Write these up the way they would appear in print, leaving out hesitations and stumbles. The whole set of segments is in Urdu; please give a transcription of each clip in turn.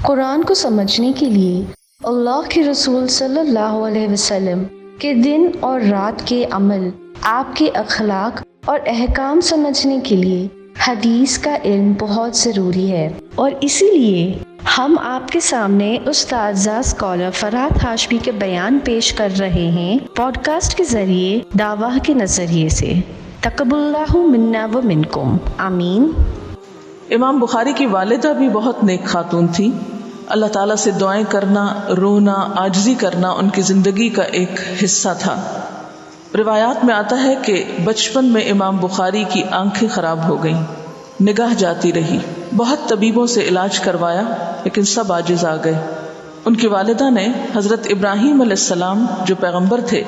قرآن کو سمجھنے کے لیے اللہ کے رسول صلی اللہ علیہ وسلم کے دن اور رات کے عمل، آپ کے اخلاق اور احکام سمجھنے کے لیے حدیث کا علم بہت ضروری ہے، اور اسی لیے ہم آپ کے سامنے استاذہ اسکالر فرحات ہاشمی کے بیان پیش کر رہے ہیں پوڈ کاسٹ کے ذریعے دعویٰ کے نظریے سے۔ تقبل اللہ منا و منکم، آمین۔ امام بخاری کی والدہ بھی بہت نیک خاتون تھی۔ اللہ تعالیٰ سے دعائیں کرنا، رونا، عاجزی کرنا ان کی زندگی کا ایک حصہ تھا۔ روایات میں آتا ہے کہ بچپن میں امام بخاری کی آنکھیں خراب ہو گئیں، نگاہ جاتی رہی، بہت طبیبوں سے علاج کروایا لیکن سب عاجز آ گئے۔ ان کی والدہ نے حضرت ابراہیم علیہ السلام جو پیغمبر تھے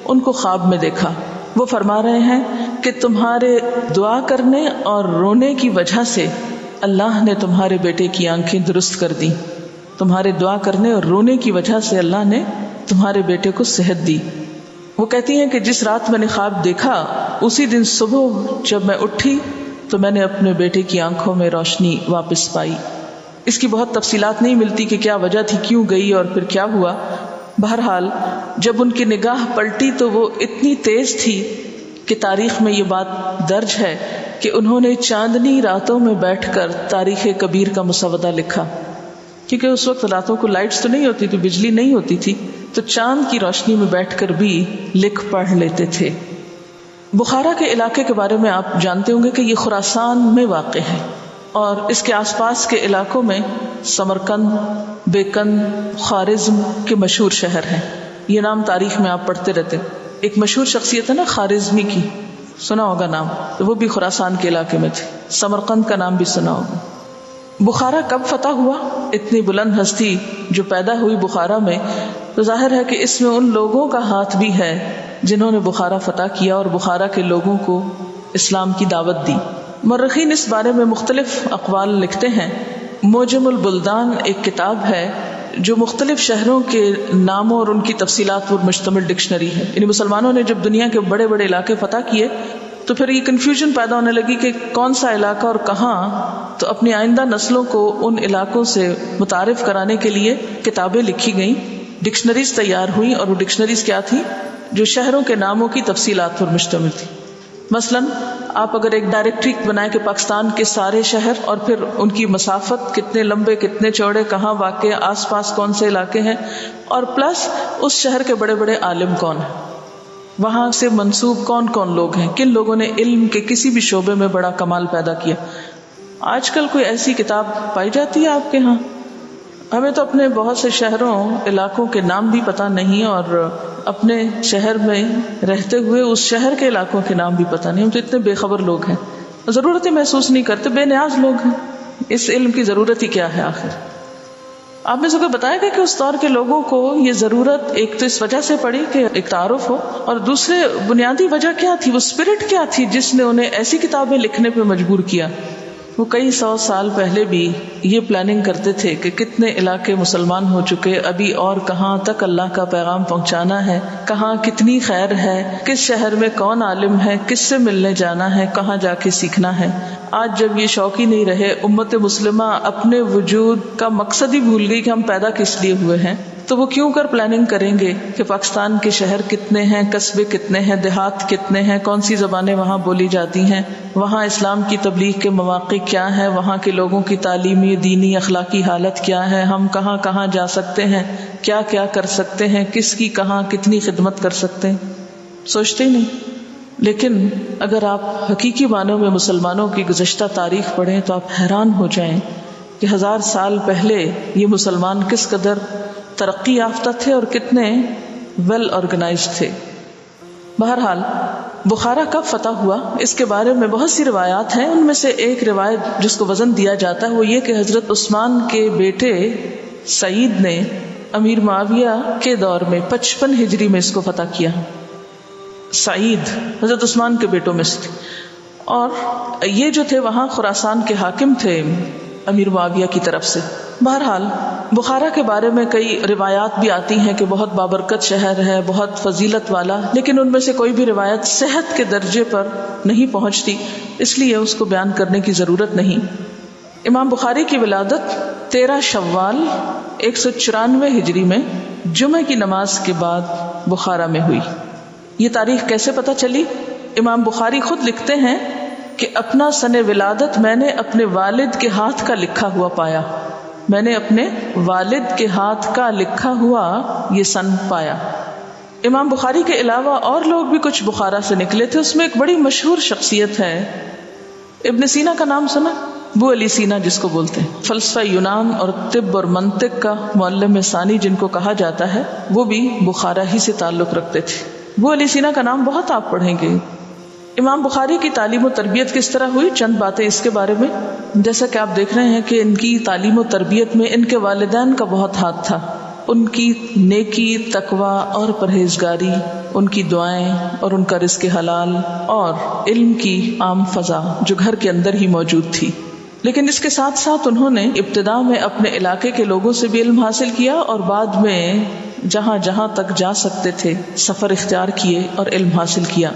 ان کو خواب میں دیکھا۔ وہ فرما رہے ہیں کہ تمہارے دعا کرنے اور رونے کی وجہ سے اللہ نے تمہارے بیٹے کی آنکھیں درست کر دی۔ تمہارے دعا کرنے اور رونے کی وجہ سے اللہ نے تمہارے بیٹے کو صحت دی۔ وہ کہتی ہیں کہ جس رات میں نے خواب دیکھا، اسی دن صبح جب میں اٹھی تو میں نے اپنے بیٹے کی آنکھوں میں روشنی واپس پائی۔ اس کی بہت تفصیلات نہیں ملتی کہ کیا وجہ تھی، کیوں گئی اور پھر کیا ہوا۔ بہرحال جب ان کی نگاہ پلٹی تو وہ اتنی تیز تھی کہ تاریخ میں یہ بات درج ہے کہ انہوں نے چاندنی راتوں میں بیٹھ کر تاریخ کبیر کا مسودہ لکھا، کیونکہ اس وقت راتوں کو لائٹس تو نہیں ہوتی تھی، بجلی نہیں ہوتی تھی، تو چاند کی روشنی میں بیٹھ کر بھی لکھ پڑھ لیتے تھے۔ بخارا کے علاقے کے بارے میں آپ جانتے ہوں گے کہ یہ خراسان میں واقع ہے، اور اس کے آس پاس کے علاقوں میں سمرقند، بیکن، خوارزم کے مشہور شہر ہیں۔ یہ نام تاریخ میں آپ پڑھتے رہتے۔ ایک مشہور شخصیت ہے نا خوارزمی کی، سنا ہوگا نام، تو وہ بھی خراسان کے علاقے میں تھے۔ سمرقند کا نام بھی سنا ہوگا۔ بخارا کب فتح ہوا؟ اتنی بلند ہستی جو پیدا ہوئی بخارا میں، تو ظاہر ہے کہ اس میں ان لوگوں کا ہاتھ بھی ہے جنہوں نے بخارا فتح کیا اور بخارا کے لوگوں کو اسلام کی دعوت دی۔ مورخین اس بارے میں مختلف اقوال لکھتے ہیں۔ موجم البلدان ایک کتاب ہے جو مختلف شہروں کے ناموں اور ان کی تفصیلات پر مشتمل ڈکشنری ہے۔ یعنی مسلمانوں نے جب دنیا کے بڑے بڑے علاقے فتح کیے تو پھر یہ کنفیوژن پیدا ہونے لگی کہ کون سا علاقہ اور کہاں، تو اپنی آئندہ نسلوں کو ان علاقوں سے متعارف کرانے کے لیے کتابیں لکھی گئیں، ڈکشنریز تیار ہوئیں، اور وہ ڈکشنریز کیا تھی؟ جو شہروں کے ناموں کی تفصیلات پر مشتمل تھی۔ مثلا آپ اگر ایک ڈائریکٹری بنائیں کہ پاکستان کے سارے شہر اور پھر ان کی مسافت، کتنے لمبے کتنے چوڑے، کہاں واقع، آس پاس کون سے علاقے ہیں، اور پلس اس شہر کے بڑے بڑے عالم کون ہیں، وہاں سے منسوب کون کون لوگ ہیں، کن لوگوں نے علم کے کسی بھی شعبے میں بڑا کمال پیدا کیا۔ آج کل کوئی ایسی کتاب پائی جاتی ہے آپ کے ہاں؟ ہمیں تو اپنے بہت سے شہروں علاقوں کے نام بھی پتہ نہیں، اور اپنے شہر میں رہتے ہوئے اس شہر کے علاقوں کے نام بھی پتہ نہیں۔ ہم تو اتنے بے خبر لوگ ہیں، ضرورتیں محسوس نہیں کرتے، بے نیاز لوگ ہیں۔ اس علم کی ضرورت ہی کیا ہے آخر؟ آپ میں سے کوئی بتائے گا کہ اس دور کے لوگوں کو یہ ضرورت ایک تو اس وجہ سے پڑی کہ ایک تعارف ہو، اور دوسرے بنیادی وجہ کیا تھی، وہ اسپرٹ کیا تھی جس نے انہیں ایسی کتابیں لکھنے پہ مجبور کیا؟ وہ کئی 100 سال پہلے بھی یہ پلاننگ کرتے تھے کہ کتنے علاقے مسلمان ہو چکے، ابھی اور کہاں تک اللہ کا پیغام پہنچانا ہے، کہاں کتنی خیر ہے، کس شہر میں کون عالم ہے، کس سے ملنے جانا ہے، کہاں جا کے سیکھنا ہے۔ آج جب یہ شوق ہی نہیں رہے، امت مسلمہ اپنے وجود کا مقصد ہی بھول گئی کہ ہم پیدا کس لیے ہوئے ہیں، تو وہ کیوں کر پلاننگ کریں گے کہ پاکستان کے شہر کتنے ہیں، قصبے کتنے ہیں، دیہات کتنے ہیں، کون سی زبانیں وہاں بولی جاتی ہیں، وہاں اسلام کی تبلیغ کے مواقع کیا ہیں، وہاں کے لوگوں کی تعلیمی، دینی، اخلاقی حالت کیا ہے، ہم کہاں کہاں جا سکتے ہیں، کیا کیا کر سکتے ہیں، کس کی کہاں کتنی خدمت کر سکتے ہیں، سوچتے ہی نہیں۔ لیکن اگر آپ حقیقی معنوں میں مسلمانوں کی گزشتہ تاریخ پڑھیں تو آپ حیران ہو جائیں کہ 1000 سال پہلے یہ مسلمان کس قدر ترقی یافتہ تھے اور کتنے ویل آرگنائزڈ تھے۔ بہرحال بخارا کب فتح ہوا، اس کے بارے میں بہت سی روایات ہیں۔ ان میں سے ایک روایت جس کو وزن دیا جاتا ہے وہ یہ کہ حضرت عثمان کے بیٹے سعید نے امیر معاویہ کے دور میں 55 ہجری میں اس کو فتح کیا۔ سعید حضرت عثمان کے بیٹوں میں سے، اور یہ جو تھے وہاں خراسان کے حاکم تھے امیر معاویہ کی طرف سے۔ بہرحال بخارا کے بارے میں کئی روایات بھی آتی ہیں کہ بہت بابرکت شہر ہے، بہت فضیلت والا، لیکن ان میں سے کوئی بھی روایت صحت کے درجے پر نہیں پہنچتی، اس لیے اس کو بیان کرنے کی ضرورت نہیں۔ امام بخاری کی ولادت 13 شوال 194 ہجری میں جمعہ کی نماز کے بعد بخارا میں ہوئی۔ یہ تاریخ کیسے پتہ چلی؟ امام بخاری خود لکھتے ہیں کہ اپنا سن ولادت میں نے اپنے والد کے ہاتھ کا لکھا ہوا پایا، میں نے اپنے والد کے ہاتھ کا لکھا ہوا یہ سن پایا۔ امام بخاری کے علاوہ اور لوگ بھی کچھ بخارا سے نکلے تھے، اس میں ایک بڑی مشہور شخصیت ہے، ابن سینا کا نام سنا؟ ابو علی سینا جس کو بولتے ہیں، فلسفہ یونان اور طب اور منطق کا معلم ثانی جن کو کہا جاتا ہے، وہ بھی بخارا ہی سے تعلق رکھتے تھے۔ ابو علی سینا کا نام بہت آپ پڑھیں گے۔ امام بخاری کی تعلیم و تربیت کس طرح ہوئی، چند باتیں اس کے بارے میں۔ جیسا کہ آپ دیکھ رہے ہیں کہ ان کی تعلیم و تربیت میں ان کے والدین کا بہت ہاتھ تھا، ان کی نیکی، تقوی اور پرہیزگاری، ان کی دعائیں اور ان کا رزق حلال اور علم کی عام فضا جو گھر کے اندر ہی موجود تھی۔ لیکن اس کے ساتھ ساتھ انہوں نے ابتدا میں اپنے علاقے کے لوگوں سے بھی علم حاصل کیا اور بعد میں جہاں جہاں تک جا سکتے تھے سفر اختیار کیے اور علم حاصل کیا۔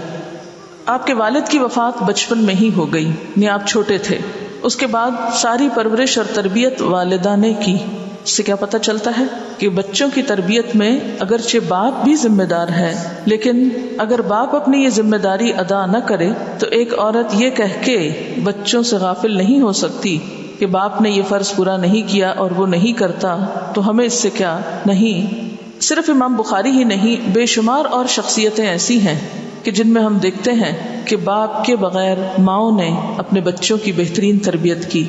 آپ کے والد کی وفات بچپن میں ہی ہو گئی، یعنی آپ چھوٹے تھے۔ اس کے بعد ساری پرورش اور تربیت والدہ نے کی۔ اس سے کیا پتہ چلتا ہے کہ بچوں کی تربیت میں اگرچہ باپ بھی ذمہ دار ہے، لیکن اگر باپ اپنی یہ ذمہ داری ادا نہ کرے تو ایک عورت یہ کہہ کے بچوں سے غافل نہیں ہو سکتی کہ باپ نے یہ فرض پورا نہیں کیا اور وہ نہیں کرتا تو ہمیں اس سے کیا۔ نہیں، صرف امام بخاری ہی نہیں، بے شمار اور شخصیتیں ایسی ہیں کہ جن میں ہم دیکھتے ہیں کہ باپ کے بغیر ماؤں نے اپنے بچوں کی بہترین تربیت کی۔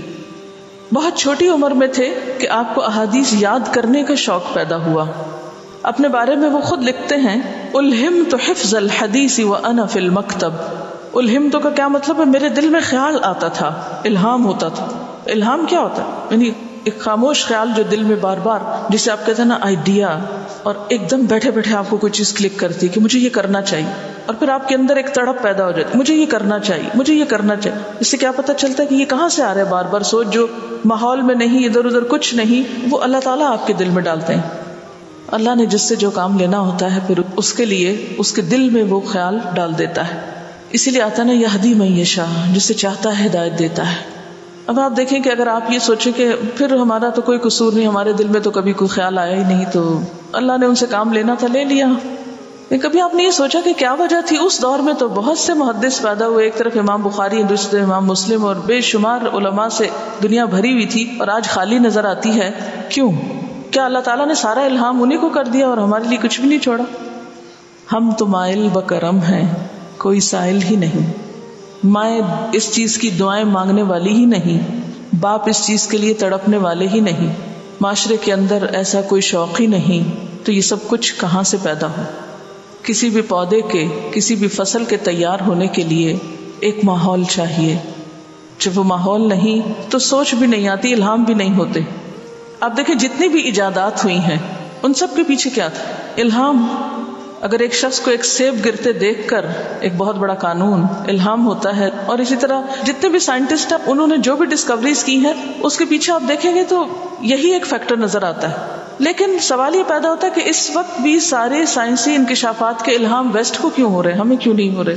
بہت چھوٹی عمر میں تھے کہ آپ کو احادیث یاد کرنے کا شوق پیدا ہوا۔ اپنے بارے میں وہ خود لکھتے ہیں، الہمت حفظ الحدیث وانا فی المکتب۔ الہمت کا کیا مطلب ہے؟ میرے دل میں خیال آتا تھا، الہام ہوتا تھا۔ الہام کیا ہوتا ہے؟ یعنی ایک خاموش خیال جو دل میں بار بار، جسے آپ کہتے ہیں نا آئیڈیا، اور ایک دم بیٹھے بیٹھے آپ کو کوئی چیز کلک کرتی کہ مجھے یہ کرنا چاہیے، اور پھر آپ کے اندر ایک تڑپ پیدا ہو جاتی، مجھے یہ کرنا چاہیے، مجھے یہ کرنا چاہیے۔ اس سے کیا پتہ چلتا ہے کہ یہ کہاں سے آ رہا ہے بار بار سوچ، جو ماحول میں نہیں، ادھر ادھر کچھ نہیں، وہ اللہ تعالیٰ آپ کے دل میں ڈالتے ہیں۔ اللہ نے جس سے جو کام لینا ہوتا ہے پھر اس کے لیے اس کے دل میں وہ خیال ڈال دیتا ہے۔ اسی لیے آتا نا یہدی من یشاء، جسے چاہتا ہے ہدایت دیتا ہے۔ اب آپ دیکھیں کہ اگر آپ یہ سوچیں کہ پھر ہمارا تو کوئی قصور نہیں، ہمارے دل میں تو کبھی کوئی خیال آیا ہی نہیں، تو اللہ نے ان سے کام لینا تھا، لے لیا۔ کبھی آپ نے یہ سوچا کہ کیا وجہ تھی؟ اس دور میں تو بہت سے محدث پیدا ہوئے، ایک طرف امام بخاری، دوسرے امام مسلم، اور بے شمار علماء سے دنیا بھری ہوئی تھی، اور آج خالی نظر آتی ہے۔ کیوں؟ کیا اللہ تعالیٰ نے سارا الہام انہی کو کر دیا اور ہمارے لیے کچھ بھی نہیں چھوڑا؟ ہم تو مائل بکرم ہیں، کوئی سائل ہی نہیں۔ مائیں اس چیز کی دعائیں مانگنے والی ہی نہیں، باپ اس چیز کے لیے تڑپنے والے ہی نہیں، معاشرے کے اندر ایسا کوئی شوق ہی نہیں، تو یہ سب کچھ کہاں سے پیدا ہو؟ کسی بھی پودے کے، کسی بھی فصل کے تیار ہونے کے لیے ایک ماحول چاہیے۔ جب وہ ماحول نہیں تو سوچ بھی نہیں آتی، الہام بھی نہیں ہوتے۔ آپ دیکھیں جتنی بھی ایجادات ہوئی ہیں ان سب کے پیچھے کیا تھا؟ الہام۔ اگر ایک شخص کو ایک سیب گرتے دیکھ کر ایک بہت بڑا قانون الہام ہوتا ہے، اور اسی طرح جتنے بھی سائنٹسٹ ہیں انہوں نے جو بھی ڈسکوریز کی ہیں اس کے پیچھے آپ دیکھیں گے تو یہی ایک فیکٹر نظر آتا ہے۔ لیکن سوال یہ پیدا ہوتا ہے کہ اس وقت بھی سارے سائنسی انکشافات کے الہام ویسٹ کو کیوں ہو رہے ہیں، ہمیں کیوں نہیں ہو رہے؟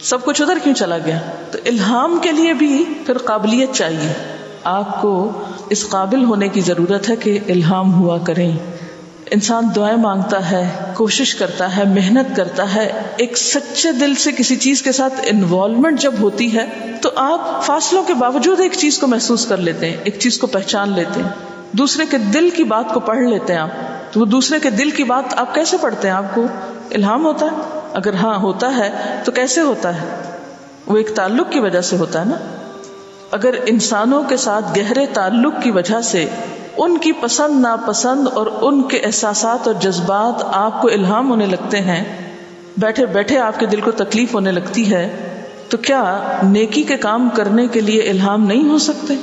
سب کچھ ادھر کیوں چلا گیا؟ تو الہام کے لیے بھی پھر قابلیت چاہیے۔ آپ کو اس قابل ہونے کی ضرورت ہے کہ الہام ہوا کریں۔ انسان دعائیں مانگتا ہے، کوشش کرتا ہے، محنت کرتا ہے، ایک سچے دل سے کسی چیز کے ساتھ انوالومنٹ جب ہوتی ہے تو آپ فاصلوں کے باوجود ایک چیز کو محسوس کر لیتے ہیں، ایک چیز کو پہچان لیتے ہیں، دوسرے کے دل کی بات کو پڑھ لیتے ہیں آپ۔ تو وہ دوسرے کے دل کی بات آپ کیسے پڑھتے ہیں؟ آپ کو الہام ہوتا ہے؟ اگر ہاں ہوتا ہے تو کیسے ہوتا ہے؟ وہ ایک تعلق کی وجہ سے ہوتا ہے نا۔ اگر انسانوں کے ساتھ گہرے تعلق کی وجہ سے ان کی پسند ناپسند اور ان کے احساسات اور جذبات آپ کو الہام ہونے لگتے ہیں، بیٹھے بیٹھے آپ کے دل کو تکلیف ہونے لگتی ہے، تو کیا نیکی کے کام کرنے کے لیے الہام نہیں ہو سکتے؟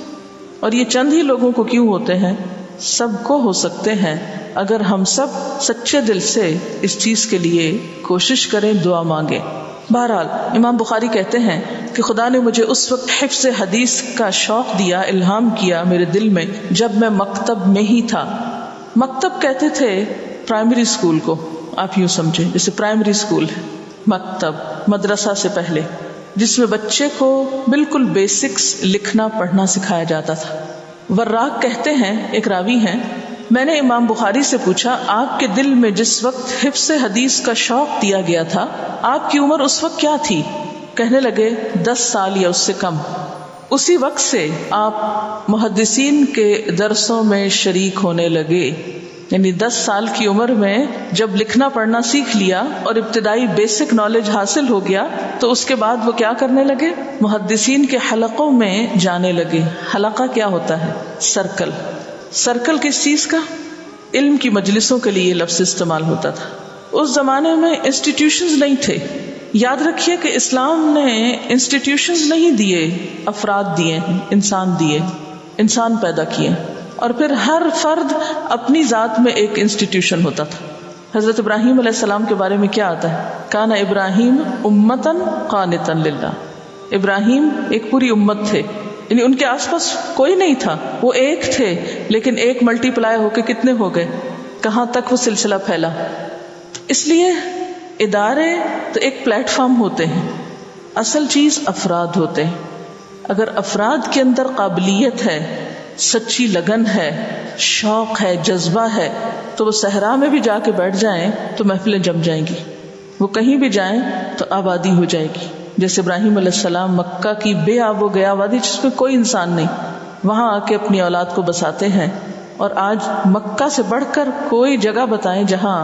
اور یہ چند ہی لوگوں کو کیوں ہوتے ہیں؟ سب کو ہو سکتے ہیں اگر ہم سب سچے دل سے اس چیز کے لیے کوشش کریں، دعا مانگیں۔ بہرحال امام بخاری کہتے ہیں کہ خدا نے مجھے اس وقت حفظ حدیث کا شوق دیا، الہام کیا میرے دل میں جب میں مکتب میں ہی تھا۔ مکتب کہتے تھے پرائمری اسکول کو، آپ یوں سمجھیں جیسے پرائمری اسکول ہے، مکتب مدرسہ سے پہلے، جس میں بچے کو بالکل بیسکس لکھنا پڑھنا سکھایا جاتا تھا۔ وراق کہتے ہیں، ایک راوی ہیں، میں نے امام بخاری سے پوچھا آپ کے دل میں جس وقت حفظ حدیث کا شوق دیا گیا تھا آپ کی عمر اس وقت کیا تھی؟ کہنے لگے 10 سال یا اس سے کم۔ اسی وقت سے آپ محدثین کے درسوں میں شریک ہونے لگے، یعنی 10 سال کی عمر میں جب لکھنا پڑھنا سیکھ لیا اور ابتدائی بیسک نالج حاصل ہو گیا تو اس کے بعد وہ کیا کرنے لگے؟ محدثین کے حلقوں میں جانے لگے۔ حلقہ کیا ہوتا ہے؟ سرکل۔ سرکل کس چیز کا؟ علم کی مجلسوں کے لیے یہ لفظ استعمال ہوتا تھا۔ اس زمانے میں انسٹیٹیوشنز نہیں تھے۔ یاد رکھیے کہ اسلام نے انسٹیٹیوشنز نہیں دیے، افراد دیے، انسان دیے، انسان پیدا کیے، اور پھر ہر فرد اپنی ذات میں ایک انسٹیٹیوشن ہوتا تھا۔ حضرت ابراہیم علیہ السلام کے بارے میں کیا آتا ہے؟ کان ابراہیم امتن قانتا للہ۔ ابراہیم ایک پوری امت تھے، یعنی ان کے آس پاس کوئی نہیں تھا، وہ ایک تھے، لیکن ایک ملٹی پلائی ہو کے کتنے ہو گئے، کہاں تک وہ سلسلہ پھیلا۔ اس لیے ادارے تو ایک پلیٹ فارم ہوتے ہیں، اصل چیز افراد ہوتے ہیں۔ اگر افراد کے اندر قابلیت ہے، سچی لگن ہے، شوق ہے، جذبہ ہے، تو وہ صحرا میں بھی جا کے بیٹھ جائیں تو محفلیں جم جائیں گی، وہ کہیں بھی جائیں تو آبادی ہو جائے گی۔ جیسے ابراہیم علیہ السلام مکہ کی بے آب و گیا وادی جس میں کوئی انسان نہیں، وہاں آ کے اپنی اولاد کو بساتے ہیں، اور آج مکہ سے بڑھ کر کوئی جگہ بتائیں جہاں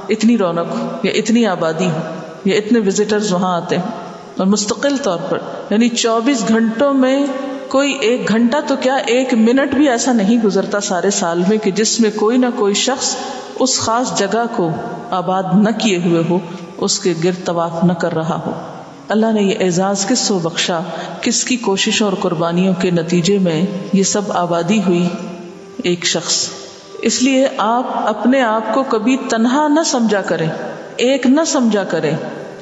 اتنی رونق ہو یا اتنی آبادی ہو یا اتنے وزٹرز وہاں آتے ہیں، اور مستقل طور پر، یعنی 24 گھنٹوں میں کوئی 1 گھنٹہ تو کیا 1 منٹ بھی ایسا نہیں گزرتا سارے سال میں کہ جس میں کوئی نہ کوئی شخص اس خاص جگہ کو آباد نہ کیے ہوئے ہو، اس کے گرد طواف نہ کر رہا ہو۔ اللہ نے یہ اعزاز کس کو بخشا؟ کس کی کوششوں اور قربانیوں کے نتیجے میں یہ سب آبادی ہوئی؟ ایک شخص۔ اس لیے آپ اپنے آپ کو کبھی تنہا نہ سمجھا کریں، ایک نہ سمجھا کریں،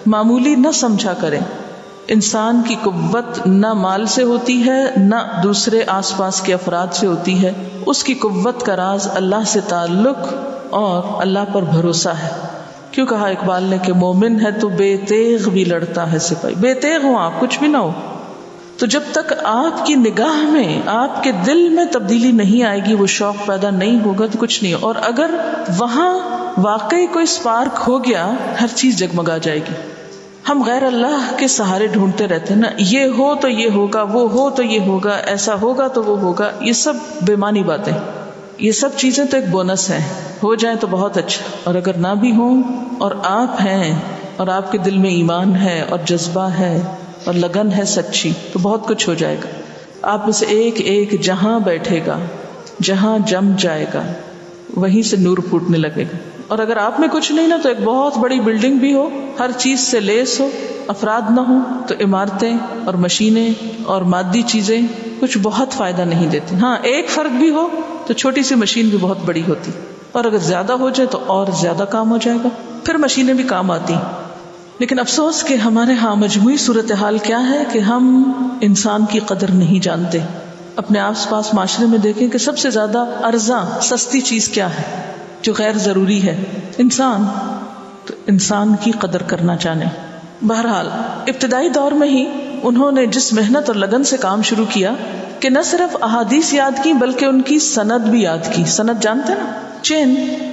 معمولی نہ سمجھا کریں۔ انسان کی قوت نہ مال سے ہوتی ہے، نہ دوسرے آس پاس کے افراد سے ہوتی ہے۔ اس کی قوت کا راز اللہ سے تعلق اور اللہ پر بھروسہ ہے۔ کیوں کہا اقبال نے کہ مومن ہے تو بے تیغ بھی لڑتا ہے سپاہی۔ بے تیغ ہو آپ، کچھ بھی نہ ہو، تو جب تک آپ کی نگاہ میں، آپ کے دل میں تبدیلی نہیں آئے گی، وہ شوق پیدا نہیں ہوگا تو کچھ نہیں ہو۔ اور اگر وہاں واقعی کوئی سپارک ہو گیا، ہر چیز جگمگا جائے گی۔ ہم غیر اللہ کے سہارے ڈھونڈتے رہتے ہیں نا، یہ ہو تو یہ ہوگا، وہ ہو تو یہ ہوگا، ایسا ہوگا تو وہ ہوگا۔ یہ سب بے معنی باتیں، یہ سب چیزیں تو ایک بونس ہیں، ہو جائیں تو بہت اچھا، اور اگر نہ بھی ہوں اور آپ ہیں اور آپ کے دل میں ایمان ہے اور جذبہ ہے اور لگن ہے سچی، تو بہت کچھ ہو جائے گا۔ آپ میں سے ایک ایک جہاں بیٹھے گا، جہاں جم جائے گا، وہیں سے نور پھوٹنے لگے گا۔ اور اگر آپ میں کچھ نہیں نا، تو ایک بہت بڑی بلڈنگ بھی ہو، ہر چیز سے لیس ہو، افراد نہ ہوں، تو عمارتیں اور مشینیں اور مادی چیزیں کچھ بہت فائدہ نہیں دیتی۔ ہاں ایک فرد بھی ہو تو چھوٹی سی مشین بھی بہت بڑی ہوتی، اور اگر زیادہ ہو جائے تو اور زیادہ کام ہو جائے گا، پھر مشینیں بھی کام آتی۔ لیکن افسوس کہ ہمارے ہاں مجموعی صورتحال کیا ہے کہ ہم انسان کی قدر نہیں جانتے۔ اپنے آس پاس معاشرے میں دیکھیں کہ سب سے زیادہ ارزاں سستی چیز کیا ہے جو غیر ضروری ہے؟ انسان۔ تو انسان کی قدر کرنا جانیں۔ بہرحال ابتدائی دور میں ہی انہوں نے جس محنت اور لگن سے کام شروع کیا کہ نہ صرف احادیث یاد کی بلکہ ان کی سند بھی یاد کی۔ سند جانتے ہیں نا،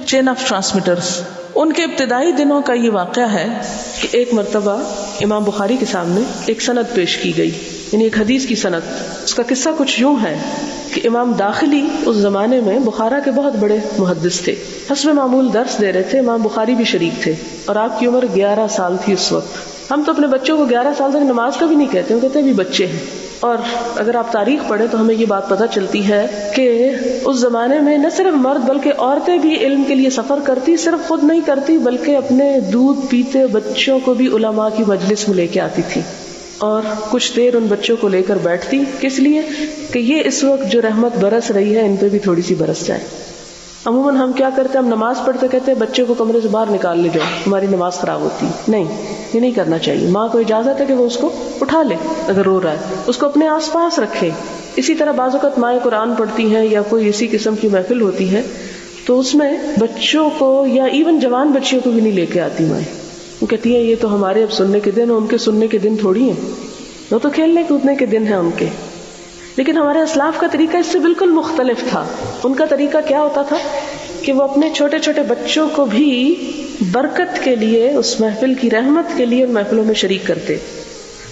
چین آف ٹرانسمیٹرز۔ ان کے ابتدائی دنوں کا یہ واقعہ ہے کہ ایک مرتبہ امام بخاری کے سامنے ایک سند پیش کی گئی، یعنی ایک حدیث کی سند۔ اس کا قصہ کچھ یوں ہے کہ امام داخلی اس زمانے میں بخارا کے بہت بڑے محدث تھے، حسب معمول درس دے رہے تھے، امام بخاری بھی شریک تھے، اور آپ کی عمر 11 سال تھی اس وقت۔ ہم تو اپنے بچوں کو 11 سال تک نماز کا بھی نہیں کہتے، ہم کہتے ہیں بھی بچے ہیں۔ اور اگر آپ تاریخ پڑھیں تو ہمیں یہ بات پتہ چلتی ہے کہ اس زمانے میں نہ صرف مرد بلکہ عورتیں بھی علم کے لیے سفر کرتی، صرف خود نہیں کرتی بلکہ اپنے دودھ پیتے بچوں کو بھی علماء کی مجلس میں لے کے آتی تھی، اور کچھ دیر ان بچوں کو لے کر بیٹھتی، کس لیے کہ یہ اس وقت جو رحمت برس رہی ہے ان پہ بھی تھوڑی سی برس جائے۔ عموماً ہم کیا کرتے ہیں، ہم نماز پڑھتے کہتے ہیں بچے کو کمرے سے باہر نکال لے جاؤ، ہماری نماز خراب ہوتی ہے۔ نہیں، یہ نہیں کرنا چاہیے۔ ماں کو اجازت ہے کہ وہ اس کو اٹھا لے، اگر رو رہا ہے اس کو اپنے آس پاس رکھے۔ اسی طرح بعض اوقات مائیں قرآن پڑھتی ہیں یا کوئی اسی قسم کی محفل ہوتی ہے تو اس میں بچوں کو یا ایون جوان بچیوں کو بھی نہیں لے کے آتی مائیں، وہ کہتی ہیں یہ تو ہمارے اب سننے کے دن، ان کے سننے کے دن تھوڑی ہیں، وہ تو کھیلنے کودنے کے دن ہیں ان کے۔ لیکن ہمارے اسلاف کا طریقہ اس سے بالکل مختلف تھا. ان کا طریقہ کیا ہوتا تھا کہ وہ اپنے چھوٹے چھوٹے بچوں کو بھی برکت کے لیے، اس محفل کی رحمت کے لیے ان محفلوں میں شریک کرتے.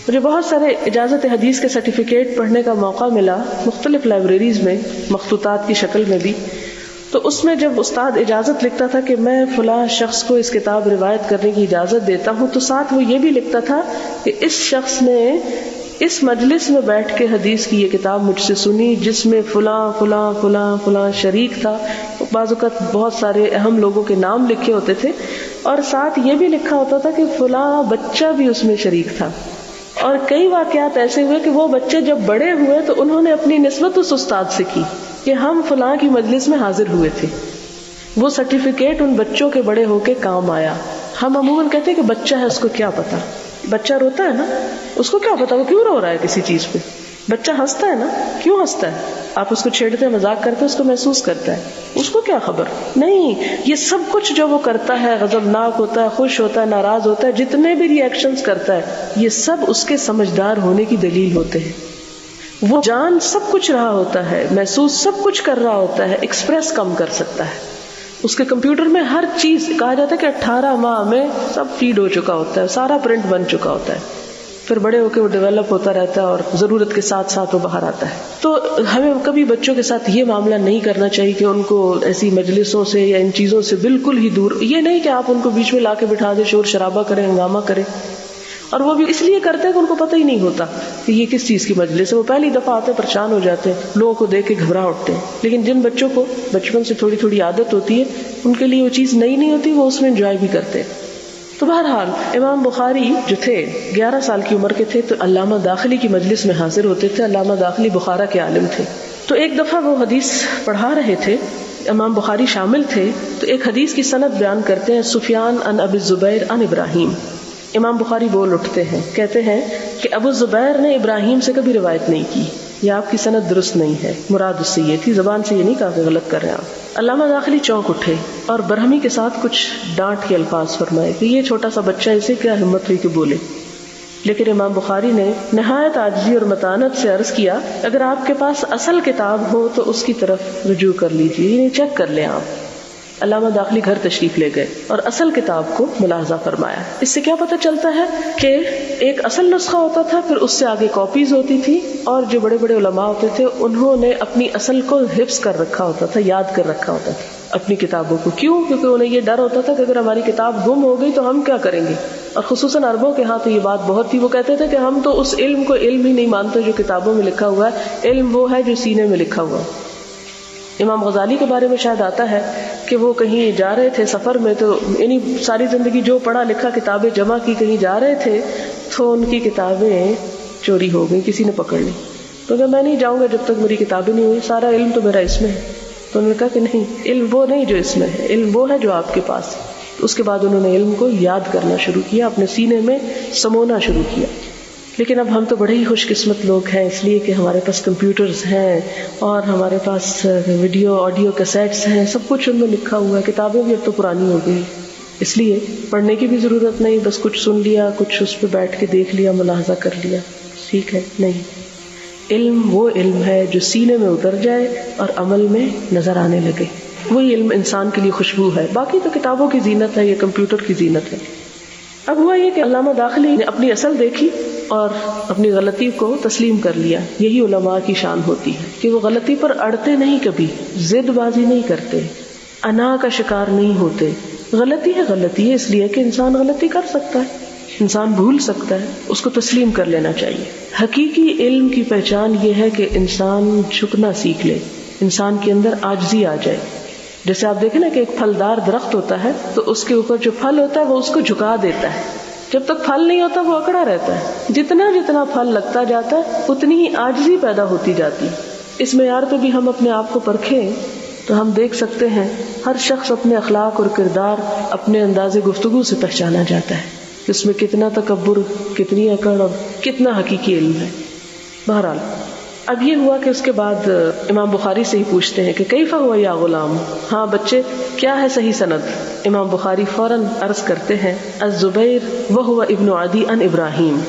مجھے بہت سارے اجازت حدیث کے سرٹیفکیٹ پڑھنے کا موقع ملا مختلف لائبریریز میں، مخطوطات کی شکل میں بھی. تو اس میں جب استاد اجازت لکھتا تھا کہ میں فلاں شخص کو اس کتاب روایت کرنے کی اجازت دیتا ہوں، تو ساتھ وہ یہ بھی لکھتا تھا کہ اس شخص نے اس مجلس میں بیٹھ کے حدیث کی یہ کتاب مجھ سے سنی جس میں فلاں فلاں فلاں فلاں شریک تھا. بعض اوقات بہت سارے اہم لوگوں کے نام لکھے ہوتے تھے، اور ساتھ یہ بھی لکھا ہوتا تھا کہ فلاں بچہ بھی اس میں شریک تھا. اور کئی واقعات ایسے ہوئے کہ وہ بچے جب بڑے ہوئے تو انہوں نے اپنی نسبت اس استاد سے کی کہ ہم فلاں کی مجلس میں حاضر ہوئے تھے. وہ سرٹیفکیٹ ان بچوں کے بڑے ہو کے کام آیا. ہم عموماً کہتے ہیں کہ بچہ ہے، اس کو کیا پتا. بچہ روتا ہے نا، اس کو کیا پتا وہ کیوں رو رہا ہے کسی چیز پہ. بچہ ہنستا ہے نا، کیوں ہنستا ہے. آپ اس کو چھیڑتے ہیں، مذاق کرتے ہیں، اس کو محسوس کرتا ہے، اس کو کیا خبر. نہیں، یہ سب کچھ جو وہ کرتا ہے، غضبناک ہوتا ہے، خوش ہوتا ہے، ناراض ہوتا ہے، جتنے بھی ری ایکشنز کرتا ہے، یہ سب اس کے سمجھدار ہونے کی دلیل ہوتے ہیں. وہ جان سب کچھ رہا ہوتا ہے، محسوس سب کچھ کر رہا ہوتا ہے، ایکسپریس کم کر سکتا ہے. اس کے کمپیوٹر میں ہر چیز، کہا جاتا ہے کہ 18 ماہ میں سب فیڈ ہو چکا ہوتا ہے، سارا پرنٹ بن چکا ہوتا ہے. پھر بڑے ہو کے وہ ڈیولپ ہوتا رہتا ہے اور ضرورت کے ساتھ ساتھ وہ باہر آتا ہے. تو ہمیں کبھی بچوں کے ساتھ یہ معاملہ نہیں کرنا چاہیے کہ ان کو ایسی مجلسوں سے یا ان چیزوں سے بالکل ہی دور. یہ نہیں کہ آپ ان کو بیچ میں لا کے بٹھا دیں، شور شرابہ کریں، ہنگامہ کریں. اور وہ بھی اس لیے کرتے ہیں کہ ان کو پتہ ہی نہیں ہوتا کہ یہ کس چیز کی مجلس ہے. وہ پہلی دفعہ آتے ہیں، پریشان ہو جاتے ہیں، لوگوں کو دیکھ کے گھبرا اٹھتے ہیں. لیکن جن بچوں کو بچپن سے تھوڑی تھوڑی عادت ہوتی ہے، ان کے لیے وہ چیز نئی نہیں ہوتی، وہ اس میں انجوائے بھی کرتے ہیں. تو بہرحال امام بخاری جو تھے 11 سال کی عمر کے تھے تو علامہ داخلی کی مجلس میں حاضر ہوتے تھے. علامہ داخلی بخارا کے عالم تھے. تو ایک دفعہ وہ حدیث پڑھا رہے تھے، امام بخاری شامل تھے. تو ایک حدیث کی سند بیان کرتے ہیں، سفیان عن ابی الزبیر عن ابراہیم. امام بخاری بول اٹھتے ہیں، کہتے ہیں کہ ابو الزبیر نے ابراہیم سے کبھی روایت نہیں کی، یہ آپ کی سند درست نہیں ہے. مراد اس سے یہ تھی، زبان سے یہ نہیں کہا کہ غلط کر رہے ہیں آپ. علامہ داخلی چونک اٹھے اور برہمی کے ساتھ کچھ ڈانٹ کے الفاظ فرمائے کہ یہ چھوٹا سا بچہ، اسے کیا ہمت ہوئی کہ بولے. لیکن امام بخاری نے نہایت عاجزی اور متانت سے عرض کیا، اگر آپ کے پاس اصل کتاب ہو تو اس کی طرف رجوع کر لیجیے، یعنی چیک کر لیں آپ. علامہ داخلی گھر تشریف لے گئے اور اصل کتاب کو ملاحظہ فرمایا. اس سے کیا پتہ چلتا ہے کہ ایک اصل نسخہ ہوتا تھا، پھر اس سے آگے کاپیز ہوتی تھی، اور جو بڑے بڑے علماء ہوتے تھے انہوں نے اپنی اصل کو حفظ کر رکھا ہوتا تھا، یاد کر رکھا ہوتا تھا اپنی کتابوں کو. کیوں؟ کیونکہ انہیں یہ ڈر ہوتا تھا کہ اگر ہماری کتاب گم ہو گئی تو ہم کیا کریں گے. اور خصوصاً عربوں کے ہاں تو یہ بات بہت تھی. وہ کہتے تھے کہ ہم تو اس علم کو علم ہی نہیں مانتے جو کتابوں میں لکھا ہوا ہے، علم وہ ہے جو سینے میں لکھا ہوا ہے. امام غزالی کے بارے میں شاید آتا ہے کہ وہ کہیں جا رہے تھے سفر میں، تو یعنی ساری زندگی جو پڑھا لکھا کتابیں جمع کی، کہیں جا رہے تھے تو ان کی کتابیں چوری ہو گئی، کسی نے پکڑ لی. تو کہ میں نہیں جاؤں گا جب تک میری کتابیں نہیں ہوئی، سارا علم تو میرا اس میں ہے. تو انہوں نے کہا کہ نہیں، علم وہ نہیں جو اس میں ہے، علم وہ ہے جو آپ کے پاس ہے. اس کے بعد انہوں نے علم کو یاد کرنا شروع کیا، اپنے سینے میں سمونا شروع کیا. لیکن اب ہم تو بڑے ہی خوش قسمت لوگ ہیں، اس لیے کہ ہمارے پاس کمپیوٹرز ہیں اور ہمارے پاس ویڈیو آڈیو کیسیٹس ہیں، سب کچھ ان میں لکھا ہوا ہے. کتابیں بھی اب تو پرانی ہو گئی، اس لیے پڑھنے کی بھی ضرورت نہیں، بس کچھ سن لیا، کچھ اس پہ بیٹھ کے دیکھ لیا، ملاحظہ کر لیا، ٹھیک ہے. نہیں، علم وہ علم ہے جو سینے میں اتر جائے اور عمل میں نظر آنے لگے. وہی علم انسان کے لیے خوشبو ہے. باقی تو کتابوں کی زینت ہے، یہ کمپیوٹر کی زینت ہے. اب ہوا یہ کہ علامہ داخلی نے اپنی اصل دیکھی اور اپنی غلطی کو تسلیم کر لیا. یہی علماء کی شان ہوتی ہے کہ وہ غلطی پر اڑتے نہیں، کبھی ضد بازی نہیں کرتے، انا کا شکار نہیں ہوتے. غلطی ہے غلطی ہے، اس لیے کہ انسان غلطی کر سکتا ہے، انسان بھول سکتا ہے، اس کو تسلیم کر لینا چاہیے. حقیقی علم کی پہچان یہ ہے کہ انسان جھکنا سیکھ لے، انسان کے اندر عاجزی آ جائے. جیسے آپ دیکھیں نا کہ ایک پھلدار درخت ہوتا ہے تو اس کے اوپر جو پھل ہوتا ہے وہ اس کو جھکا دیتا ہے. جب تک پھل نہیں ہوتا وہ اکڑا رہتا ہے. جتنا جتنا پھل لگتا جاتا ہے اتنی ہی عاجزی پیدا ہوتی جاتی. اس معیار پہ بھی ہم اپنے آپ کو پرکھیں تو ہم دیکھ سکتے ہیں ہر شخص اپنے اخلاق اور کردار اپنے انداز گفتگو سے پہچانا جاتا ہے کہ اس میں کتنا تکبر، کتنی اکڑ اور کتنا حقیقی علم ہے. بہرحال اب یہ ہوا کہ اس کے بعد امام بخاری سے ہی پوچھتے ہیں کہ کیفا ہوا یا غلام، ہاں بچے کیا ہے صحیح سند. امام بخاری فوراً عرض کرتے ہیں الزبیر وہو ابن عدی عن ابراہیم،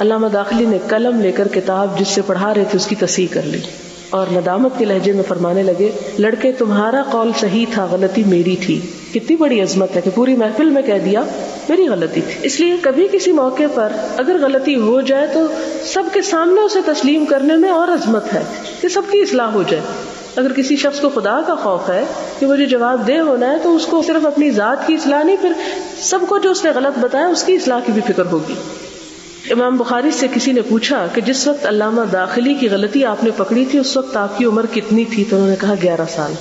علامہ داخلی نے قلم لے کر کتاب جس سے پڑھا رہے تھے اس کی تصحیح کر لی اور ندامت کے لہجے میں فرمانے لگے، لڑکے تمہارا قول صحیح تھا، غلطی میری تھی۔ کتنی بڑی عظمت ہے کہ پوری محفل میں کہہ دیا میری غلطی تھی۔ اس لیے کبھی کسی موقع پر اگر غلطی ہو جائے تو سب کے سامنے اسے تسلیم کرنے میں اور عظمت ہے کہ سب کی اصلاح ہو جائے۔ اگر کسی شخص کو خدا کا خوف ہے کہ مجھے جواب دہ ہونا ہے تو اس کو صرف اپنی ذات کی اصلاح نہیں، پھر سب کو جو اس نے غلط بتایا اس کی اصلاح کی بھی فکر ہوگی۔ امام بخاری سے کسی نے پوچھا کہ جس وقت علامہ داخلی کی غلطی آپ نے پکڑی تھی اس وقت آپ کی عمر کتنی تھی؟ تو انہوں نے کہا 11 سال۔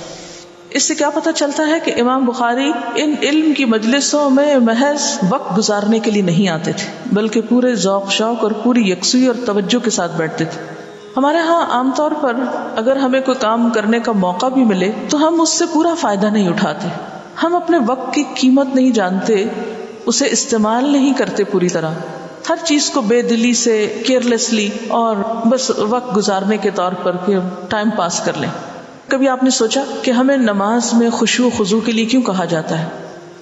اس سے کیا پتہ چلتا ہے کہ امام بخاری ان علم کی مجلسوں میں محض وقت گزارنے کے لیے نہیں آتے تھے، بلکہ پورے ذوق شوق اور پوری یکسوئی اور توجہ کے ساتھ بیٹھتے تھے۔ ہمارے ہاں عام طور پر اگر ہمیں کوئی کام کرنے کا موقع بھی ملے تو ہم اس سے پورا فائدہ نہیں اٹھاتے، ہم اپنے وقت کی قیمت نہیں جانتے، اسے استعمال نہیں کرتے پوری طرح، ہر چیز کو بے دلی سے، کیئرلیسلی اور بس وقت گزارنے کے طور پر کہ ٹائم پاس کر لیں۔ کبھی آپ نے سوچا کہ ہمیں نماز میں خشوع و خضوع کے لیے کیوں کہا جاتا ہے؟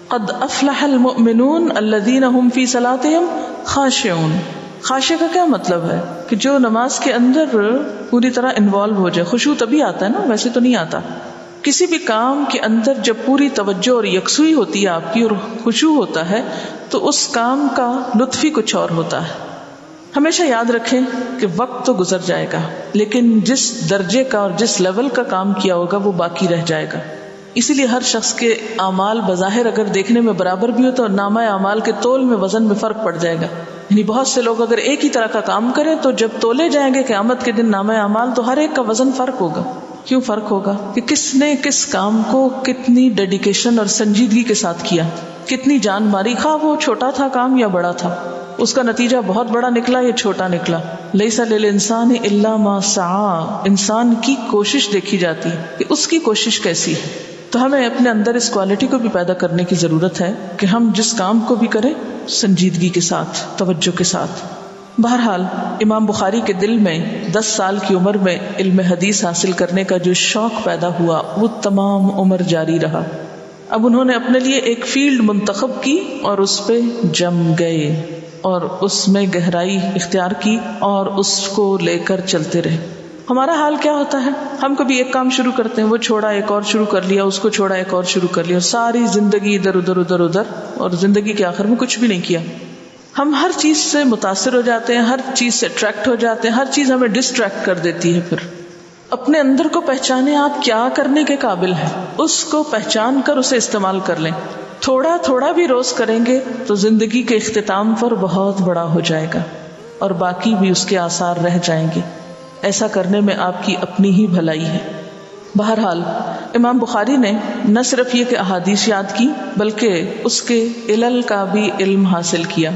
قد افلح المؤمنون الذین هم فی صلاتہم خاشعون۔ خاشع کا کیا مطلب ہے؟ کہ جو نماز کے اندر پوری طرح انوالو ہو جائے۔ خشوع تبھی آتا ہے نا، ویسے تو نہیں آتا۔ کسی بھی کام کے اندر جب پوری توجہ اور یکسوئی ہوتی ہے آپ کی اور خشوع ہوتا ہے تو اس کام کا لطف ہی کچھ اور ہوتا ہے۔ ہمیشہ یاد رکھیں کہ وقت تو گزر جائے گا، لیکن جس درجے کا اور جس لیول کا کام کیا ہوگا وہ باقی رہ جائے گا۔ اسی لیے ہر شخص کے اعمال بظاہر اگر دیکھنے میں برابر بھی ہو تو نامہ اعمال کے تول میں وزن میں فرق پڑ جائے گا۔ یعنی بہت سے لوگ اگر ایک ہی طرح کا کام کریں تو جب تولے جائیں گے قیامت کے دن نامہ اعمال تو ہر ایک کا وزن فرق ہوگا۔ کیوں فرق ہوگا؟ کہ کس نے کس کام کو کتنی ڈیڈیکیشن اور سنجیدگی کے ساتھ کیا، کتنی جان ماری، خواہ وہ چھوٹا تھا کام یا بڑا تھا، اس کا نتیجہ بہت بڑا نکلا یا چھوٹا نکلا۔ لیس للانسان الا ما سعی، انسان کی کوشش دیکھی جاتی ہے کہ اس کی کوشش کیسی ہے۔ تو ہمیں اپنے اندر اس کوالٹی کو بھی پیدا کرنے کی ضرورت ہے کہ ہم جس کام کو بھی کریں سنجیدگی کے ساتھ، توجہ کے ساتھ۔ بہرحال امام بخاری کے دل میں 10 سال کی عمر میں علم حدیث حاصل کرنے کا جو شوق پیدا ہوا وہ تمام عمر جاری رہا۔ اب انہوں نے اپنے لیے ایک فیلڈ منتخب کی اور اس پہ جم گئے اور اس میں گہرائی اختیار کی اور اس کو لے کر چلتے رہے۔ ہمارا حال کیا ہوتا ہے؟ ہم کبھی ایک کام شروع کرتے ہیں، وہ چھوڑا ایک اور شروع کر لیا، اس کو چھوڑا ایک اور شروع کر لیا، اور ساری زندگی ادھر ادھر ادھر ادھر، اور زندگی کے آخر میں کچھ بھی نہیں کیا۔ ہم ہر چیز سے متاثر ہو جاتے ہیں، ہر چیز سے اٹریکٹ ہو جاتے ہیں، ہر چیز ہمیں ڈسٹریکٹ کر دیتی ہے۔ پھر اپنے اندر کو پہچانے آپ کیا کرنے کے قابل ہیں، اس کو پہچان کر اسے استعمال کر لیں۔ تھوڑا تھوڑا بھی روز کریں گے تو زندگی کے اختتام پر بہت بڑا ہو جائے گا اور باقی بھی اس کے آثار رہ جائیں گے۔ ایسا کرنے میں آپ کی اپنی ہی بھلائی ہے۔ بہرحال امام بخاری نے نہ صرف یہ کہ احادیث یاد کی بلکہ اس کے علل کا بھی علم حاصل کیا۔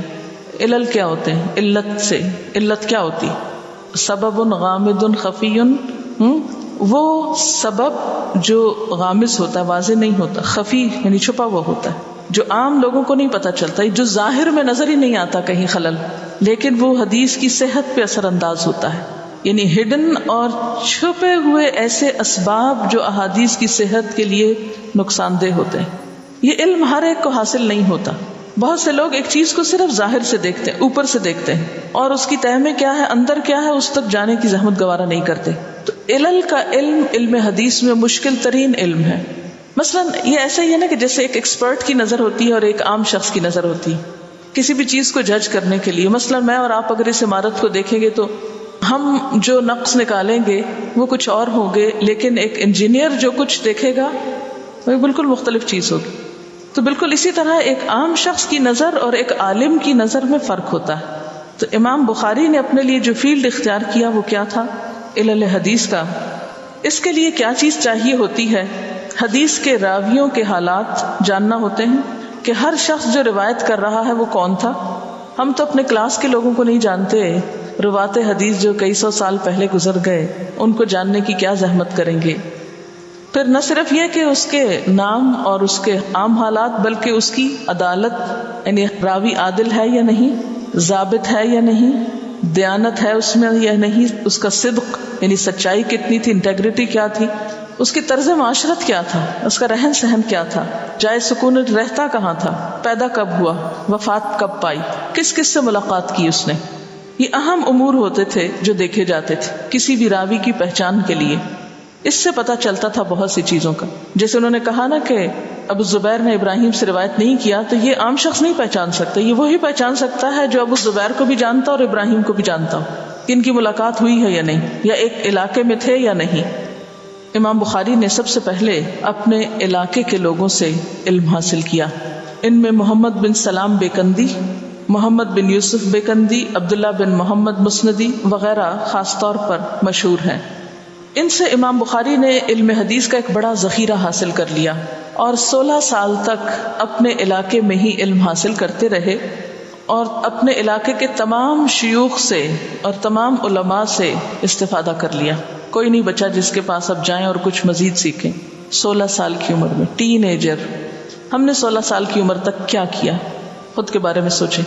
علل کیا ہوتے ہیں؟ علت سے، علت کیا ہوتی؟ سبب غامض خفی، وہ سبب جو غامض ہوتا ہے، واضح نہیں ہوتا، خفی یعنی چھپا ہوا ہوتا ہے، جو عام لوگوں کو نہیں پتہ چلتا، جو ظاہر میں نظر ہی نہیں آتا کہیں خلل، لیکن وہ حدیث کی صحت پہ اثر انداز ہوتا ہے۔ یعنی ہڈن اور چھپے ہوئے ایسے اسباب جو احادیث کی صحت کے لیے نقصان دہ ہوتے ہیں۔ یہ علم ہر ایک کو حاصل نہیں ہوتا۔ بہت سے لوگ ایک چیز کو صرف ظاہر سے دیکھتے ہیں، اوپر سے دیکھتے ہیں، اور اس کی تہ میں کیا ہے، اندر کیا ہے، اس تک جانے کی زحمت گوارا نہیں کرتے۔ تو علل کا علم علم حدیث میں مشکل ترین علم ہے۔ مثلا یہ ایسا ہی ہے نا کہ جیسے ایک ایکسپرٹ کی نظر ہوتی ہے اور ایک عام شخص کی نظر ہوتی ہے کسی بھی چیز کو جج کرنے کے لیے۔ مثلا میں اور آپ اگر اس عمارت کو دیکھیں گے تو ہم جو نقص نکالیں گے وہ کچھ اور ہوں گے، لیکن ایک انجینئر جو کچھ دیکھے گا وہ بالکل مختلف چیز ہوگی۔ تو بالکل اسی طرح ایک عام شخص کی نظر اور ایک عالم کی نظر میں فرق ہوتا ہے۔ تو امام بخاری نے اپنے لیے جو فیلڈ اختیار کیا وہ کیا تھا؟ علل حدیث کا۔ اس کے لیے کیا چیز چاہیے ہوتی ہے؟ حدیث کے راویوں کے حالات جاننا ہوتے ہیں کہ ہر شخص جو روایت کر رہا ہے وہ کون تھا۔ ہم تو اپنے کلاس کے لوگوں کو نہیں جانتے، روات حدیث جو کئی سو سال پہلے گزر گئے ان کو جاننے کی کیا زحمت کریں گے۔ پھر نہ صرف یہ کہ اس کے نام اور اس کے عام حالات بلکہ اس کی عدالت، یعنی راوی عادل ہے یا نہیں، ضابط ہے یا نہیں، دیانت ہے اس میں یا نہیں، اس کا صدق یعنی سچائی کتنی تھی، انٹیگریٹی کیا تھی، اس کی طرز معاشرت کیا تھا، اس کا رہن سہن کیا تھا، جائے سکون رہتا کہاں تھا، پیدا کب ہوا، وفات کب پائی، کس کس سے ملاقات کی اس نے۔ یہ اہم امور ہوتے تھے جو دیکھے جاتے تھے کسی بھی راوی کی پہچان کے لیے. اس سے پتہ چلتا تھا بہت سی چیزوں کا. جیسے انہوں نے کہا نا کہ ابو زبیر نے ابراہیم سے روایت نہیں کیا، تو یہ عام شخص نہیں پہچان سکتا. یہ وہی پہچان سکتا ہے جو ابو زبیر کو بھی جانتا اور ابراہیم کو بھی جانتا ہو کہ ان کی ملاقات ہوئی ہے یا نہیں، یا ایک علاقے میں تھے یا نہیں. امام بخاری نے سب سے پہلے اپنے علاقے کے لوگوں سے علم حاصل کیا. ان میں محمد بن سلام بیکندی، محمد بن یوسف بیکندی، عبداللہ بن محمد مسندی وغیرہ خاص طور پر مشہور ہیں. ان سے امام بخاری نے علم حدیث کا ایک بڑا ذخیرہ حاصل کر لیا اور 16 سال تک اپنے علاقے میں ہی علم حاصل کرتے رہے اور اپنے علاقے کے تمام شیوخ سے اور تمام علماء سے استفادہ کر لیا. کوئی نہیں بچا جس کے پاس اب جائیں اور کچھ مزید سیکھیں. 16 سال کی عمر میں ٹین ایجر. ہم نے 16 سال کی عمر تک کیا کیا؟ خود کے بارے میں سوچیں.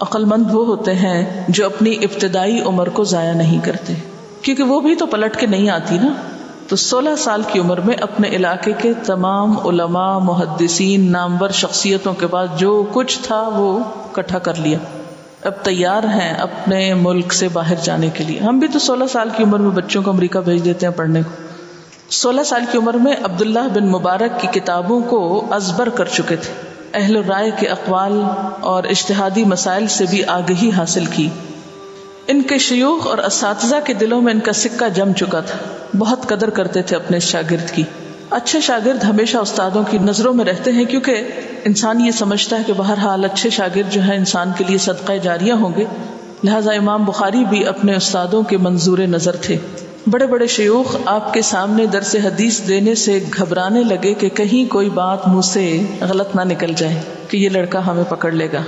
عقل مند وہ ہوتے ہیں جو اپنی ابتدائی عمر کو ضائع نہیں کرتے، کیونکہ وہ بھی تو پلٹ کے نہیں آتی نا. تو 16 سال کی عمر میں اپنے علاقے کے تمام علماء، محدثین، نامور شخصیتوں کے پاس جو کچھ تھا وہ اکٹھا کر لیا. اب تیار ہیں اپنے ملک سے باہر جانے کے لیے. ہم بھی تو 16 سال کی عمر میں بچوں کو امریکہ بھیج دیتے ہیں پڑھنے کو. 16 سال کی عمر میں عبداللہ بن مبارک کی کتابوں کو ازبر کر چکے تھے. اہل رائے کے اقوال اور اجتہادی مسائل سے بھی آگہی حاصل کی. ان کے شیوخ اور اساتذہ کے دلوں میں ان کا سکہ جم چکا تھا. بہت قدر کرتے تھے اپنے شاگرد کی. اچھے شاگرد ہمیشہ استادوں کی نظروں میں رہتے ہیں، کیونکہ انسان یہ سمجھتا ہے کہ بہرحال اچھے شاگرد جو ہیں انسان کے لیے صدقہ جاریہ ہوں گے. لہٰذا امام بخاری بھی اپنے استادوں کے منظور نظر تھے. بڑے بڑے شیوخ آپ کے سامنے درس حدیث دینے سے گھبرانے لگے کہ کہیں کوئی بات منہ سے غلط نہ نکل جائے کہ یہ لڑکا ہمیں پکڑ لے گا.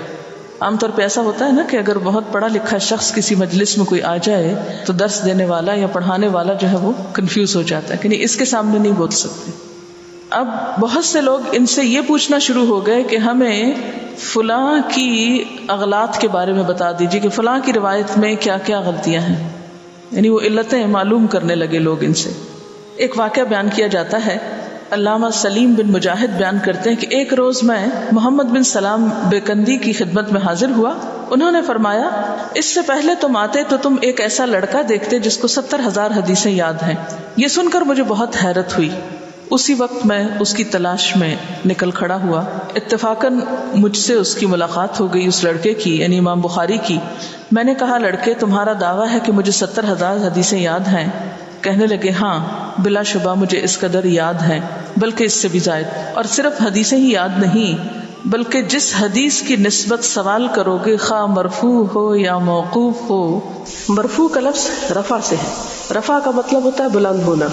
عام طور پہ ایسا ہوتا ہے نا کہ اگر بہت پڑھا لکھا شخص کسی مجلس میں کوئی آ جائے تو درس دینے والا یا پڑھانے والا جو ہے وہ کنفیوز ہو جاتا ہے کہ نہیں اس کے سامنے نہیں بول سکتے. اب بہت سے لوگ ان سے یہ پوچھنا شروع ہو گئے کہ ہمیں فلاں کی اغلاط کے بارے میں بتا دیجیے کہ فلاں کی روایت میں کیا کیا غلطیاں ہیں. یعنی وہ علتیں معلوم کرنے لگے لوگ ان سے. ایک واقعہ بیان کیا جاتا ہے. علامہ سلیم بن مجاہد بیان کرتے ہیں کہ ایک روز میں محمد بن سلام بیکندی کی خدمت میں حاضر ہوا. انہوں نے فرمایا اس سے پہلے تم آتے تو تم ایک ایسا لڑکا دیکھتے جس کو 70,000 حدیثیں یاد ہیں. یہ سن کر مجھے بہت حیرت ہوئی. اسی وقت میں اس کی تلاش میں نکل کھڑا ہوا. اتفاقاً مجھ سے اس کی ملاقات ہو گئی، اس لڑکے کی یعنی امام بخاری کی. میں نے کہا لڑکے تمہارا دعویٰ ہے کہ مجھے 70,000 حدیثیں یاد ہیں؟ کہنے لگے ہاں بلا شبہ مجھے اس قدر یاد ہیں، بلکہ اس سے بھی زائد. اور صرف حدیثیں ہی یاد نہیں بلکہ جس حدیث کی نسبت سوال کرو گے خواہ مرفوع ہو یا موقوف ہو. مرفوع کا لفظ رفع سے ہے. رفع کا مطلب ہوتا ہے بلند ہونا.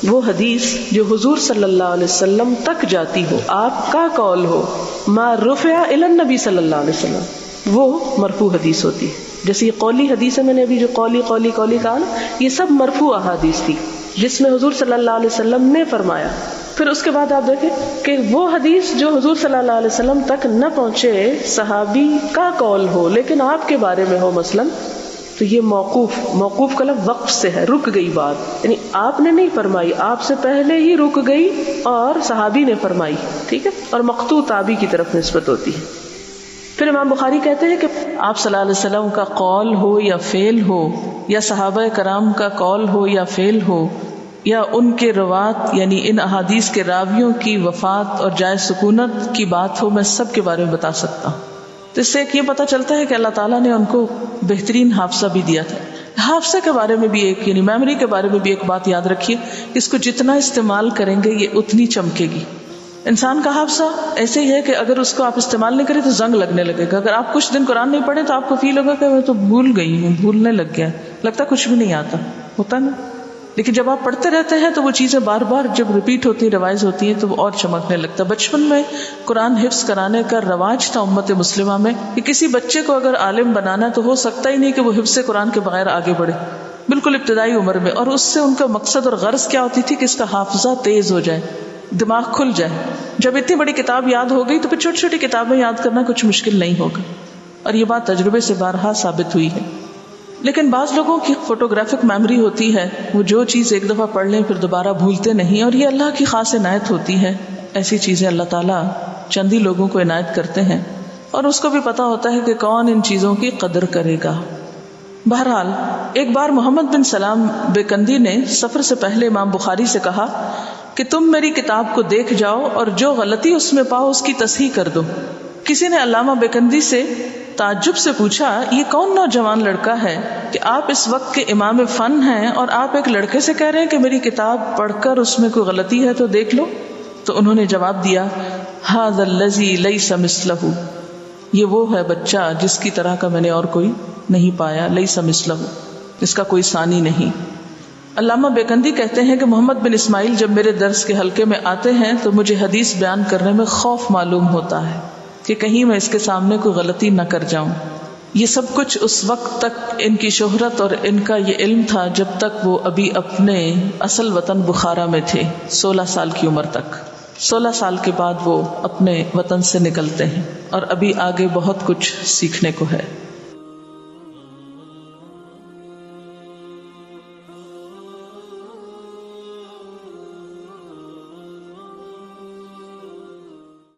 وہ حدیث جو حضور صلی اللہ علیہ وسلم تک جاتی ہو، آپ کا قول ہو، ما رفع الی النبی صلی اللہ علیہ وسلم، وہ مرفوع حدیث ہوتی ہے. جیسے یہ قولی حدیث ہے، میں نے ابھی جو قولی کہا نا، یہ سب مرفوع احادیث تھی جس میں حضور صلی اللہ علیہ وسلم نے فرمایا. پھر اس کے بعد آپ دیکھیں کہ وہ حدیث جو حضور صلی اللہ علیہ وسلم تک نہ پہنچے، صحابی کا قول ہو لیکن آپ کے بارے میں ہو مثلاً، تو یہ موقوف کا لفظ وقف سے ہے، رک گئی بات. یعنی آپ نے نہیں فرمائی، آپ سے پہلے ہی رک گئی اور صحابی نے فرمائی. ٹھیک ہے. اور مقطوع تابعی کی طرف نسبت ہوتی ہے. پھر امام بخاری کہتے ہیں کہ آپ صلی اللہ علیہ وسلم کا قول ہو یا فعل ہو، یا صحابہ کرام کا قول ہو یا فعل ہو، یا ان کے روات یعنی ان احادیث کے راویوں کی وفات اور جائے سکونت کی بات ہو، میں سب کے بارے میں بتا سکتا ہوں. تو اس سے ایک یہ پتہ چلتا ہے کہ اللہ تعالیٰ نے ان کو بہترین حافظہ بھی دیا تھا. حافظہ کے بارے میں بھی ایک یعنی میموری کے بارے میں بھی ایک بات یاد رکھیے، اس کو جتنا استعمال کریں گے یہ اتنی چمکے گی. انسان کا حافظہ ایسے ہی ہے کہ اگر اس کو آپ استعمال نہیں کریں تو زنگ لگنے لگے گا. اگر آپ کچھ دن قرآن نہیں پڑھیں تو آپ کو فیل ہوگا کہ میں تو بھول گئی ہوں، بھولنے لگ گیا، لگتا کچھ بھی نہیں آتا ہوتا نا. لیکن جب آپ پڑھتے رہتے ہیں تو وہ چیزیں بار بار جب ریپیٹ ہوتی ہیں، ریوائز ہوتی ہیں، تو وہ اور چمکنے لگتا ہے. بچپن میں قرآن حفظ کرانے کا رواج تھا امت مسلمہ میں کہ کسی بچے کو اگر عالم بنانا تو ہو سکتا ہی نہیں کہ وہ حفظ قرآن کے بغیر آگے بڑھے بالکل ابتدائی عمر میں. اور اس سے ان کا مقصد اور غرض کیا ہوتی تھی کہ اس کا حافظہ تیز ہو جائے، دماغ کھل جائے. جب اتنی بڑی کتاب یاد ہو گئی تو پھر چھوٹی چھوٹی کتابیں یاد کرنا کچھ مشکل نہیں ہوگا. اور یہ بات تجربے سے بارہا ثابت ہوئی ہے. لیکن بعض لوگوں کی فوٹوگرافک میموری ہوتی ہے، وہ جو چیز ایک دفعہ پڑھ لیں پھر دوبارہ بھولتے نہیں، اور یہ اللہ کی خاص عنایت ہوتی ہے. ایسی چیزیں اللہ تعالیٰ چند ہی لوگوں کو عنایت کرتے ہیں، اور اس کو بھی پتا ہوتا ہے کہ کون ان چیزوں کی قدر کرے گا. بہرحال ایک بار محمد بن سلام بیکندی نے سفر سے پہلے امام بخاری سے کہا کہ تم میری کتاب کو دیکھ جاؤ اور جو غلطی اس میں پاؤ اس کی تصحیح کر دو۔ کسی نے علامہ بیکندی سے تعجب سے پوچھا، یہ کون نوجوان لڑکا ہے کہ آپ اس وقت کے امام فن ہیں اور آپ ایک لڑکے سے کہہ رہے ہیں کہ میری کتاب پڑھ کر اس میں کوئی غلطی ہے تو دیکھ لو؟ تو انہوں نے جواب دیا، ھذا الذی لیس مثلہ، یہ وہ ہے بچہ جس کی طرح کا میں نے اور کوئی نہیں پایا، لیس مثلہ، اس کا کوئی ثانی نہیں۔ علامہ بیکندی کہتے ہیں کہ محمد بن اسماعیل جب میرے درس کے حلقے میں آتے ہیں تو مجھے حدیث بیان کرنے میں خوف معلوم ہوتا ہے کہ کہیں میں اس کے سامنے کوئی غلطی نہ کر جاؤں۔ یہ سب کچھ اس وقت تک ان کی شہرت اور ان کا یہ علم تھا جب تک وہ ابھی اپنے اصل وطن بخارا میں تھے، 16 سال کی عمر تک۔ 16 سال کے بعد وہ اپنے وطن سے نکلتے ہیں اور ابھی آگے بہت کچھ سیکھنے کو ہے۔